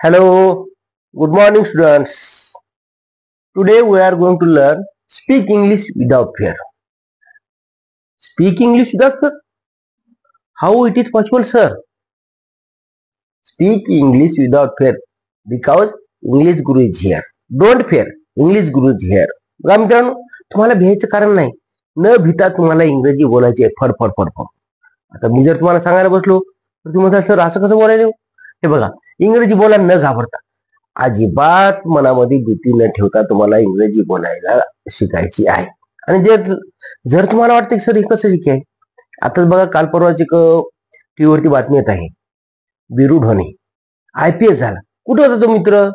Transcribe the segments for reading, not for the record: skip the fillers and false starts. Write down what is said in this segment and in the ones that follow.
Hello, good morning, students. Today we are going to learn speak English without fear. Speak English without fear? How it is possible, sir? Speak English without fear because English Guru is here. Don't fear, English Guru is here. बघा मित्रांनो, तुम्हाला भ्यायचं कारण नाही. न भीता तुम्हाला इंग्रजी बोलायचे फड फड फड फड. आता मी जर तुम्हाला सांगायला बसलो तर तुम्ही म्हणता सर असं कसं बोलायला हो? हे बघा, इंग्रजी बोला न घाबरता. अजिबात मनामध्ये भीती न ठेवता तुम्हाला इंग्रजी बोलायला शिकायची आहे. आणि जर तुम्हाला वाटतं की सर हे कसं शिकाय, आता बघा काल परवाची टीव्हीवरती बातमी येत आहे. बिरू ढोणे IPS झाला. कुठे होता तो मित्र?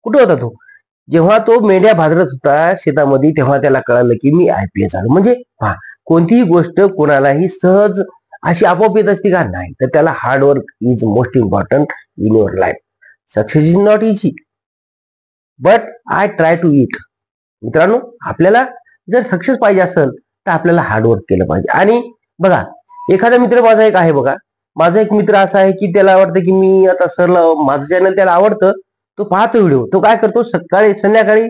कुठे होता तो? जेव्हा तो मेंढ्या भाजरत होता शेतामध्ये तेव्हा त्याला कळालं की मी IPS झालो. म्हणजे पहा, कोणतीही गोष्ट कोणालाही सहज अशी आपोआप येत असते का? नाही. तर त्याला hard work is most important in your life. Success is not easy but I try to it. मित्रांनो, आपल्याला जर सक्सेस पाहिजे असेल तर आपल्याला हार्डवर्क केलं पाहिजे. आणि बघा, एखादा मित्र माझा एक आहे बघा, माझा एक मित्र असा आहे की त्याला वाटतं की मी आता सरला माझं चॅनल त्याला आवडतं, तो पाहतो व्हिडिओ, तो काय करतो सकाळी संध्याकाळी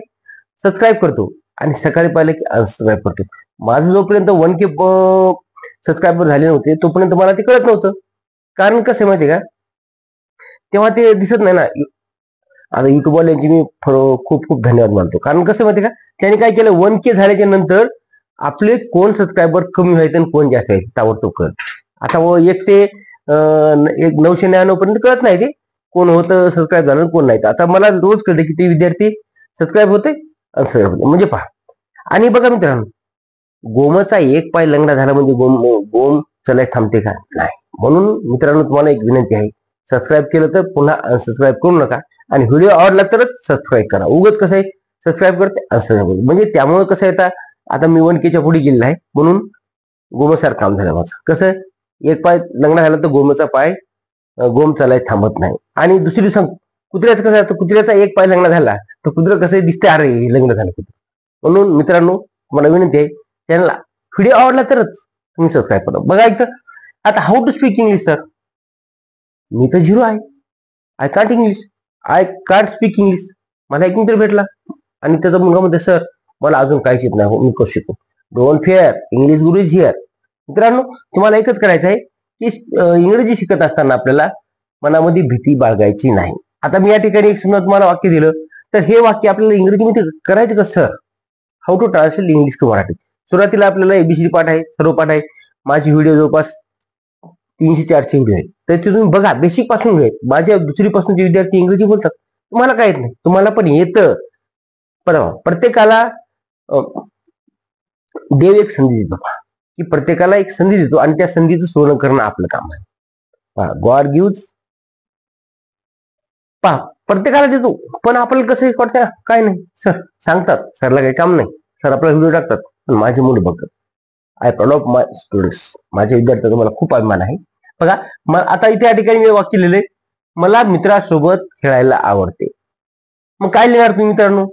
सबस्क्राईब करतो आणि सकाळी पाहिलं की अनसबस्क्राईब करतो. माझं जोपर्यंत 1K सबस्क्रायबर झाले नव्हते तोपर्यंत मला ते कळत नव्हतं. कारण कसं माहितीये का, तेव्हा ते दिसत नाही ना. आता युट्यूबवाल्यांची मी खूप खूप धन्यवाद मानतो. कारण कसं माहितीये का, त्यांनी काय केलं, 1K झाल्याच्या नंतर आपले कोण सबस्क्रायबर कमी व्हायचे आणि कोण जास्त व्हायचे ताबडतोब कळत. आता एक ते 999 पर्यंत कळत नाही ते कोण होतं सबस्क्राईब झालं कोण नाही. आता मला रोज कळते की ते विद्यार्थी सबस्क्राईब होते अनसबस्क्राईब होते. म्हणजे पहा. आणि बघा मित्रांनो, गोमाचा एक पाय लंगडा झाला म्हणजे गोम चलाय थांबते का? नाही. म्हणून मित्रांनो, तुम्हाला एक विनंती आहे, सबस्क्राईब केलं तर पुन्हा अनसबस्क्राईब करू नका आणि व्हिडिओ आवडला तरच सबस्क्राईब करा. उगाच कसं आहे, सबस्क्राईब करते अनसबस्क्राईब म्हणजे त्यामुळे कसं येतं, आता मी 1Kच्या पुढे गेलेला आहे म्हणून गोमसारखं काम झालं माझं. कसं, एक पाय लंगडा झाला तर गोमाचा पाय गोम चालाय थांबत नाही. आणि दुसरी सांग, कुत्र्याचं कसं आहे, कुत्र्याचा एक पाय लंगडा झाला तर कुत्रं कसं दिसते, अरे लंगडं झालं कुत्रं. म्हणून मित्रांनो, मला विनंती आहे, चॅनलला व्हिडिओ आवडला तरच तुम्ही सबस्क्राईब करा. बघा इथं आता how to speak English sir. मी तर झिरो आहे. I can't speak English. मला एक मित्र भेटला आणि त्याचा मुलगा म्हणते सर मला अजून काहीच येत नाही, मी कसं शिकू? Don't fair, English Guru is here. मित्रांनो, तुम्हाला एकच करायचं आहे की इंग्रजी शिकत असताना आपल्याला मनामध्ये भीती बाळगायची नाही. आता मी या ठिकाणी एक समजा तुम्हाला वाक्य दिलं तर हे वाक्य आपल्याला इंग्रजीमध्ये करायचं कसं sir? How to translate English to Marathi. सुरुवातीला आपल्याला ABCD पाठ आहे, सर्व पाठ आहे. माझी व्हिडिओ जवळपास 300-400 व्हिडिओ आहे, तर ते तुम्ही बघा. बेसिक पासून घ्या. माझ्या दुसरीपासून जे विद्यार्थी इंग्रजी बोलतात, तुम्हाला काय येत नाही, तुम्हाला पण येतं. प्रत्येकाला देव एक संधी देतो की प्रत्येकाला एक संधी देतो आणि त्या संधीचं सोनं करणं आपलं काम आहे. गॉड गिव्स, पहा प्रत्येकाला देतो, पण आपल्याला कसं वाटतं काय नाही सर सांगतात, सरला काही काम नाही, सर आपला व्हिडिओ टाकतात पण माझे मुलं बघतात. I proud of my students. माझ्या विद्यार्थ्यांचा मला खूप अभिमान आहे. बघा, आता इथे या ठिकाणी मी वाक्य लिहिले, मला मित्रासोबत खेळायला आवडते. मग काय लिहिणार तुम्ही मित्रांनो,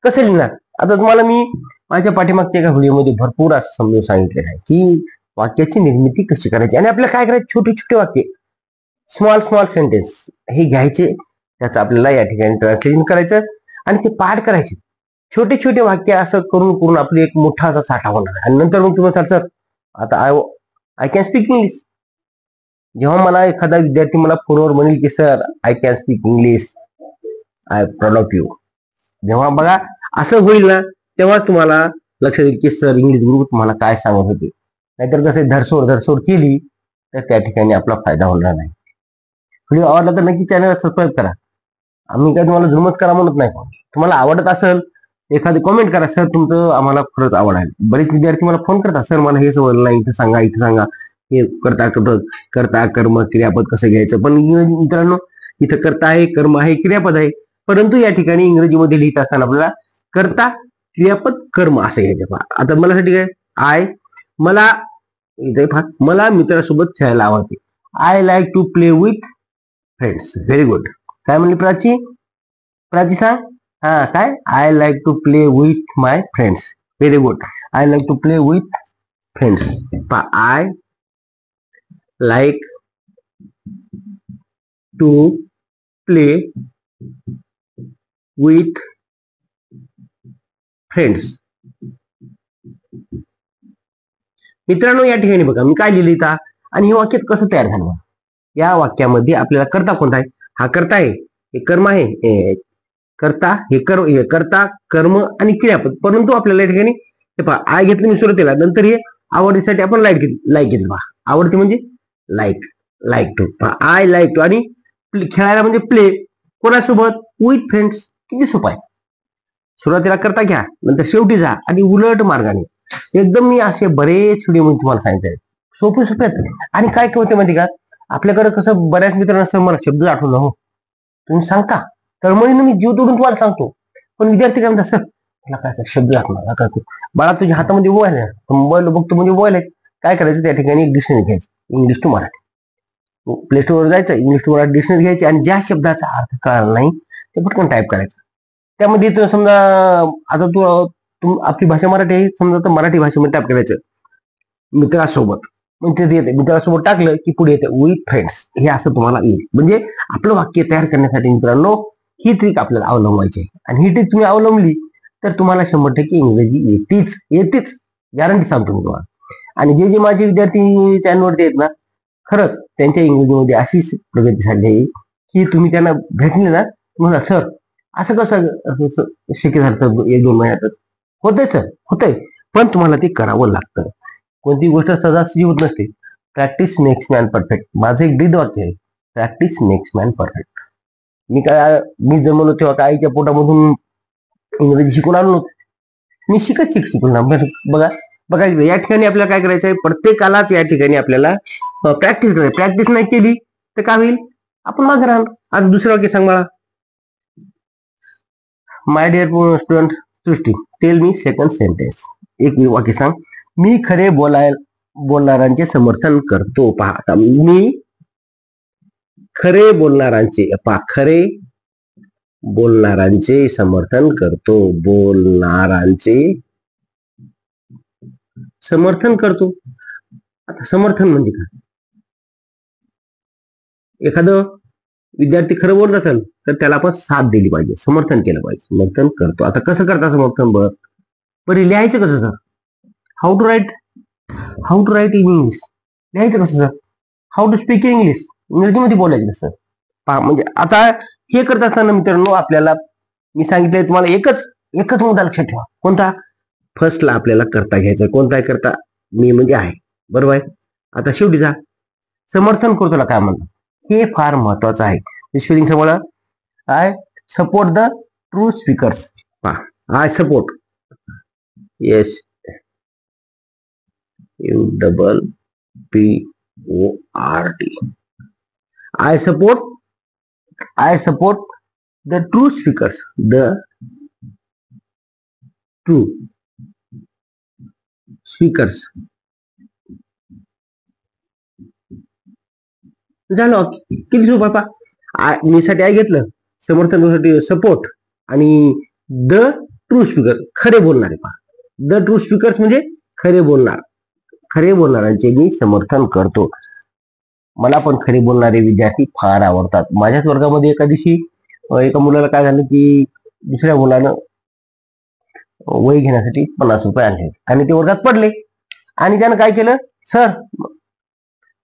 कसं लिहिणार? आता तुम्हाला मी माझ्या पाठीमागच्या एका व्हिडिओमध्ये भरपूर असं समजून सांगितलेलं आहे की वाक्याची निर्मिती कशी करायची आणि आपल्याला काय करायचं, छोटे छोटे वाक्य, स्मॉल स्मॉल सेंटेन्स हे घ्यायचे, त्याचं आपल्याला या ठिकाणी ट्रान्सलेशन करायचं आणि ते पाठ करायचे. छोटे छोटे वाक्य असं करून करून आपली एक मोठा असा साठा होणार आणि नंतर मग तुम्ही सर आता आय कॅन स्पीक इंग्लिश. जेव्हा मला एखादा विद्यार्थी मला फोनवर म्हणेल की sir I can speak English, I proud of you, जेव्हा बघा असं होईल ना, तेव्हा तुम्हाला लक्षात येईल की सर इंग्लिश गुरु तुम्हाला काय सांगत होते. नाहीतर कसं धरसोड केली तर त्या ठिकाणी आपला फायदा होणार नाही. व्हिडिओ आवडला तर नक्की चॅनल सबस्क्राईब करा. आम्ही काय तुम्हाला झुमच करा म्हणत नाही. तुम्हाला आवडत असेल एखादी कमेंट करा, सर तुमचं आम्हाला खरंच आवड आहे. बरेच विद्यार्थी मला फोन करतात, सर मला हे समजलं नाही, इथं सांगा, हे करता कर्म क्रियापद कसं घ्यायचं. पण मित्रांनो, इथं करता आहे, कर्म आहे, क्रियापद आहे, परंतु या ठिकाणी इंग्रजीमध्ये लिहित असताना आपल्याला कर्ता क्रियापद कर्म असं घ्यायचं. आता मला साठी काय, मला मित्रासोबत खेळायला आवडते. I like to play with friends. Very good. काय म्हणली प्राची सांग. काय, I like to play with my friends. Very good. I like to play with friends. I like to play with friends. मित्रांनो या ठिकाणी बघा मी काय लिहिलं इथं आणि हे वाक्य कसं तयार झालं. या वाक्यामध्ये आपल्याला कर्ता कोणता आहे, हा कर्ता आहे, हे कर्म आहे, कर्ता हे कर्ता कर्म आणि क्रियापद. परंतु आपल्याला या ठिकाणी हे पहा आय घेतलं मी सुरुवातीला, नंतर हे आवडीसाठी आपण लाईक घेतलं पहा. आवडते म्हणजे लाईक टू पहा, आय लाईक टू. आणि खेळायला म्हणजे प्ले, कोणासोबत, विथ फ्रेंड्स. किती सोपं आहे. सुरुवातीला करता घ्या, नंतर शेवटी जा आणि उलट मार्गाने. एकदम मी असे बरेच व्हिडिओ मध्ये तुम्हाला सांगितले सोपे सोपे आहेत. आणि काय होते माहिती का, आपल्याकडे कसं बऱ्याच मित्रांना मला शब्द आठवलं हो, तुम्ही सांगता तर म्हणून मी जीव तोडून तुम्हाला सांगतो. पण विद्यार्थी काय म्हणतात, सर मला काय शब्द आठवणार काय बाळा, तुझ्या हातामध्ये मोबाईल आहे, मोबाईल बघतो म्हणजे मोबाईल आहे. काय करायचं, त्या ठिकाणी एक डिक्शनरी घ्यायची, इंग्लिश टू मराठी. प्ले स्टोअरवर जायचं, इंग्लिश टू मराठी डिक्शनरी घ्यायची आणि ज्या शब्दाचा अर्थ कळाला नाही ते पटकन टाईप करायचं. त्यामध्ये तो समजा आता तू आपली भाषा मराठी आहे समजा, तर मराठी भाषेमध्ये टाईप करायचं मित्रासोबत. म्हणजे ते येते मित्रासोबत टाकलं की पुढे येते विथ फ्रेंड्स. हे असं तुम्हाला येईल. म्हणजे आपलं वाक्य तयार करण्यासाठी मित्रांनो ही ट्रिक आपल्याला अवलंबायची आहे. आणि ही ट्रिक तुम्ही अवलंबली तर तुम्हाला 100% इंग्रजी येतेच गॅरंटी सांगतो मी तुम्हाला. आणि जे माझे विद्यार्थी चॅनलवरती आहेत ना, खरंच त्यांच्या इंग्रजीमध्ये अशी प्रगती झाली आहे की तुम्ही त्यांना भेटले ना, तुम्हाला सर असं कसं शक्य झालं 1-2 महिन्यातच. होतंय सर, होतंय, पण तुम्हाला ते करावं लागतं. कोणती गोष्ट सहजासहजी होत नसते. Practice makes man perfect. माझं एक ब्रीद वाक्य आहे, प्रॅक्टिस मेक्स मॅन परफेक्ट. मी जन्मलो तेव्हा काय आईच्या पोटामधून इंग्रजी शिकून आलो नव्हतं. मी शिकून ना. बघा या ठिकाणी आपल्याला काय करायचं आहे, प्रत्येकालाच या ठिकाणी आपल्याला प्रॅक्टिस करायची. प्रॅक्टिस नाही केली तर काय होईल, आपण मागे राहाल. आज दुसरं वाक्य सांग मला. My dear student Srushti, tell me second sentence. एक वाक्य सांग. मी खरे बोलणाऱ्यांचे समर्थन करतो. पहा आता मी खरे बोलणाऱ्यांचे समर्थन करतो. समर्थन करतो. आता समर्थन म्हणजे काय, एखादं विद्यार्थी खरं बोलत असेल तर त्याला आपण साथ दिली पाहिजे, समर्थन केलं पाहिजे. समर्थन करतो. आता कसं करता समर्थन, बरं लिहायचं कसं sir, how to write in English. लिहायचं कसं sir, how to speak in English. इंग्रजीमध्ये बोलायचं कसं पहा. म्हणजे आता हे करत असताना मित्रांनो आपल्याला मी सांगितलंय तुम्हाला एकच मुद्दा लक्षात ठेवा. कोणता, फर्स्टला आपल्याला करता घ्यायचा. कोणता आहे करता, मी म्हणजे आहे, बरोबर आहे. आता शेवटी जा, समर्थन करतोला काय म्हणतात हे फार महत्वाचं आहे. स्पेलिंग समोर, I support the true speakers. I support, yes UPPORT. I support the true speakers. The true speakers. झालं किती सोपं पहा. मी साठी आय घेतलं, समर्थनासाठी सपोर्ट आणि द ट्रू स्पीकर खरे बोलणारे. पहा द ट्रू स्पीकर्स म्हणजे खरे बोलणाऱ्यांचे मी समर्थन करतो. मला पण खरे बोलणारे विद्यार्थी फार आवडतात. माझ्याच वर्गामध्ये एका दिवशी एका मुलाला काय झालं की दुसऱ्या मुलानं वही घेण्यासाठी 50 रुपये आणले आणि ते वर्गात पडले. आणि त्यानं काय केलं, सर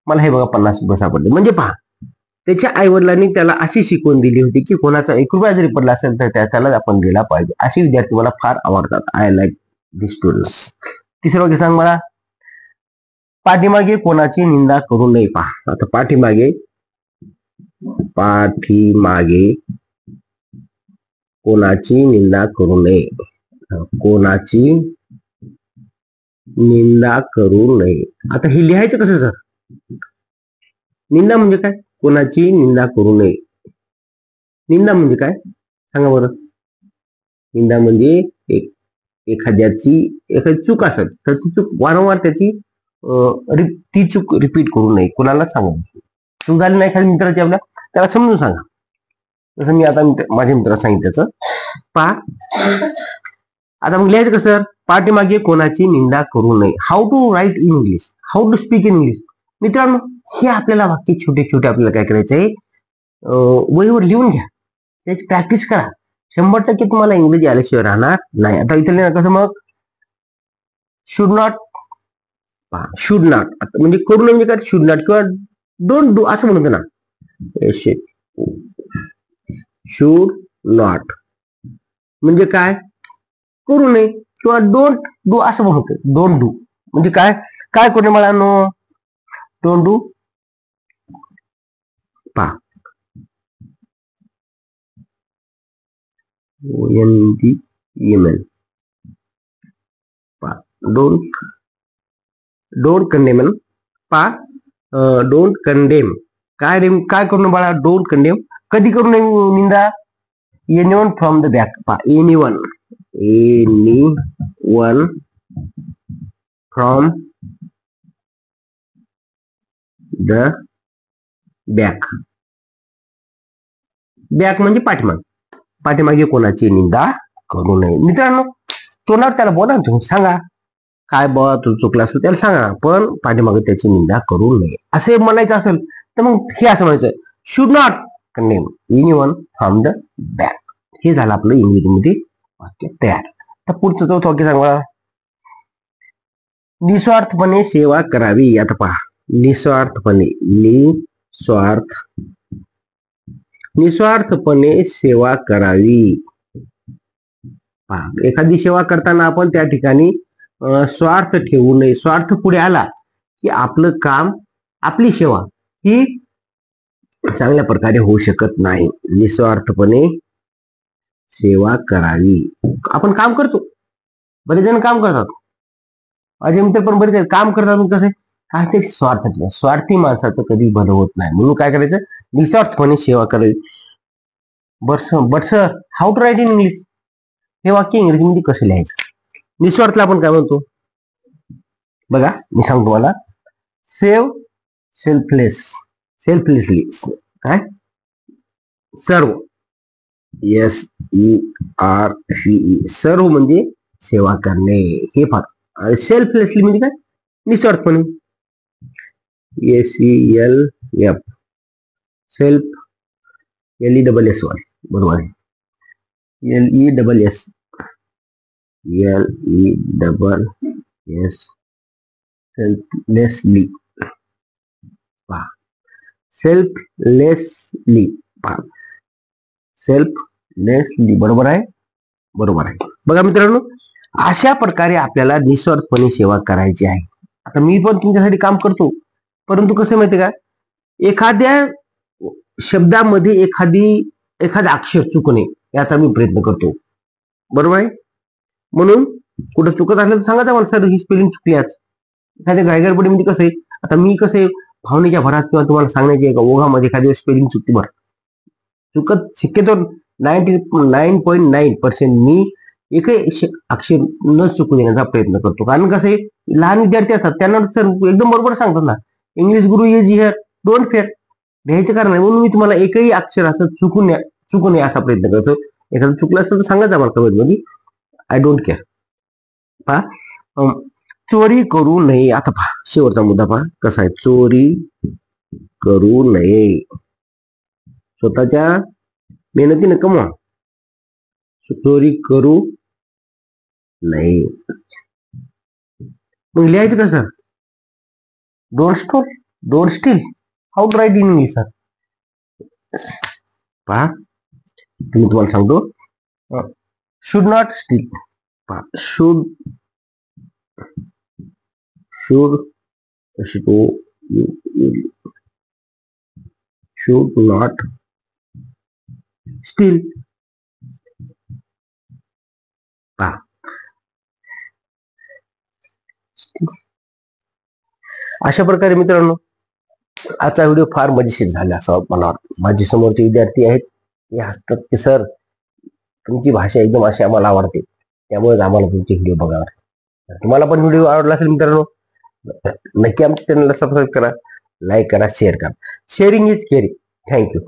मला हे बघा 50 रुपये सापडले. म्हणजे पहा त्याच्या आई वडिलांनी त्याला अशी शिकवण दिली होती की कोणाचा 1 रुपया जरी पडला असेल तर त्याला आपण दिला पाहिजे. असे विद्यार्थी मला फार आवडतात. I like the students. तिसरं वाक्य सांग मला. पाठीमागे कोणाची निंदा करू नये. पहा आता पाठीमागे कोणाची निंदा करू नये. आता हे लिहायचं कसं सर, निंदा म्हणजे काय, कोणाची निंदा करू नये. निंदा म्हणजे काय सांगा बरं. निंदा म्हणजे एखादी चूक असेल तर ती चूक वारंवार ती चूक रिपीट करू नये. कोणाला सांगू, चूक झाली नाही एखाद्या मित्राची आपल्या, त्याला समजून सांगा. जसं मी आता माझ्या मित्राला सांगितलं त्याचं. पहा आता मग लिहायचं कसं, पाठीमागे कोणाची निंदा करू नये. How to write in English, how to speak in English. मित्रांनो हे आपल्याला वाक्य छोटे छोटे आपल्याला काय करायचंय, वहीवर लिहून घ्या. त्याची प्रॅक्टिस करा. 100% तुम्हाला इंग्रजी आल्याशिवाय राहणार नाही. आता इथे लिहिणार कसं मग, शुड नॉट, शुड नॉट म्हणजे करू नये म्हणजे काय, शुड नॉट किंवा डोंट डू असं म्हणतो ना. शुड नॉट म्हणजे काय, करू नये किंवा डोंट डू असं म्हणतो. डोंट डू म्हणजे काय, काय करू नये मला नो, डोंट डू. पा ONDEML डोंट, डोंट कंडेम. पा डोंट कंडेम, काय करू नये बाळा, डोंट कंडेम. कधी करू नये निंदा, एनीवन फ्रॉम द बॅक. पा anyone, anyone from the back. Back म्हणजे पाठीमाग, पाठीमागे कोणाची निंदा करू नये. मित्रांनो, तोंडावर त्याला बोला, तुम्ही सांगा काय बा तू चुकला असेल त्याला सांगा, पण पाठीमागे त्याची निंदा करू नये. असे म्हणायचं असेल तर मग हे असं म्हणायचं, should not condemn anyone from the back. हे झालं आपलं इंग्रजीमध्ये वाक्य तयार. तर पुढचं चौथं वाक्य सांगा. निस्वार्थपणे सेवा करावी. आता पहा, निस्वार्थपणे, निस्वार्थपणे सेवा करावी. पहा, एखादी सेवा करताना आपण त्या ठिकाणी स्वार्थ ठेवू नये. स्वार्थ पुढे आला की आपलं काम, आपली सेवा ही चांगल्या प्रकारे होऊ शकत नाही. निस्वार्थपणे सेवा करावी. आपण काम करतो, बरेच जण काम करतात, माझे मित्र पण बरेच काम करतात, कसं काहीतरी स्वार्थ, स्वार्थी माणसाचं कधी भलं होत नाही. म्हणून काय करायचं, निस्वार्थपणे सेवा करावी. But how to write in English, हे वाक्य इंग्रजीमध्ये कसं लिहायचं. निस्वार्थला आपण काय म्हणतो बघा, मी सांगतो तुम्हाला. सेव्ह सेल्फलेसली, काय, सर्व, SERVE, सर्व म्हणजे सेवा करणे, हे फार. आणि सेल्फलेसली म्हणजे काय, निस्वार्थपणे, SELF, सेल्फ, LESS, बरोबर आहे, LESS, सेल्फलेसली. पहा, सेल्फलेसली, पहा, सेल्फलेसली, बरोबर आहे, बरोबर आहे. बघा मित्रांनो, अशा प्रकारे आपल्याला निस्वार्थपणे सेवा करायची आहे. आता मी पण तुमच्यासाठी काम करतो, परंतु कसं माहिती का, एखाद्या शब्दामध्ये एखादा अक्षर चुकणे याचा मी प्रयत्न करतो, बरोबर आहे. म्हणून कुठं चुकत असलं तर सांगा मला, सर ही स्पेलिंग चुकली आज. एखाद्या गायगडबडीमध्ये कसं आहे, आता मी कसं आहे, भावनेच्या भरात किंवा तुम्हाला सांगण्याची एका ओघामध्ये एखाद्या स्पेलिंग चुकते, बरं चुकत शक्यतो 99.9% मी एकही अक्षर न चुकू देण्याचा प्रयत्न करतो. कारण कसं आहे, लहान विद्यार्थी असतात, त्यांना सर एकदम बरोबर सांगतात ना, English Guru is here, don't fair, लिहायचं कारण नाही. म्हणून मी तुम्हाला एकही अक्षर असं चुकू नये असा प्रयत्न करतो. एखादं चुकलं असेल तर सांगायचं मला कमेंट मध्ये, आय डोंट केअर. पहा, चोरी करू नये. आता पहा, शेवटचा मुद्दा पहा कसा आहे, चोरी करू नये. स्वतःच्या मेहनतीने कमवा, चोरी करू नये. मग लिहायचं कसं, don't steal, how to write in English, sir. पहा, मी तुम्हाला सांगतो, शुड नॉट स्टील. पहा, शुड नॉट स्टील. पहा, अशा प्रकारे मित्रांनो आजचा व्हिडिओ फार मजेशीर झाला असं मला वाटतं. माझे समोरचे विद्यार्थी आहेत, ते हसतात की सर तुमची भाषा एकदम अशी आम्हाला आवडते, त्यामुळे आम्हाला तुमचे व्हिडिओ बघावे. तुम्हाला पण व्हिडिओ आवडला असेल मित्रांनो, नक्की आमच्या चॅनलला सबस्क्राईब करा, लाईक करा, शेअर करा. Sharing is caring. थँक्यू.